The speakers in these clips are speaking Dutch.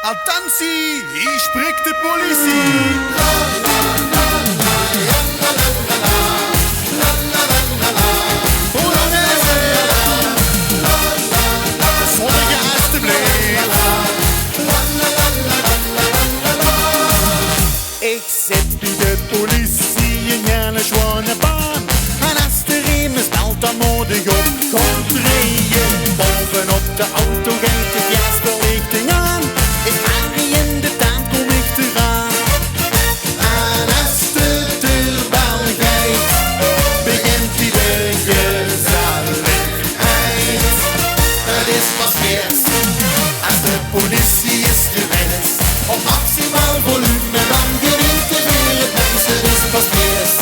Attentie, hier spreekt de politie. Sommige alstublieft. Ik zit bij de politie in een schone baan. En als er iemand stelt, dan moet ik op controleren. Bovenop de auto gaat het jasverlichting aan. Ik haal in de tuin, kom ik eraan. En als de deur wel gaat, begint die de gezelligheid. Het is pas eerst, als de politie is geweest. Op maximaal volume, dan geniet de weer het mens. Het is pas eerst,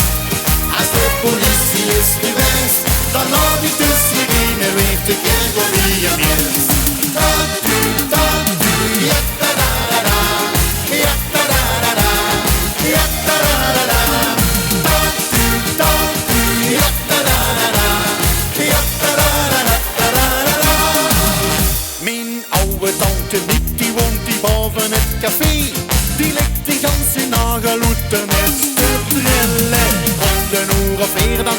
als de politie is geweest. Dan laat ik de sirene weer te kerk op wie hem eerst. Mijn oude tante Miep, die woont die boven het café. Die legt de ganse nageloet er net te trillen. Om de uur of 4 dan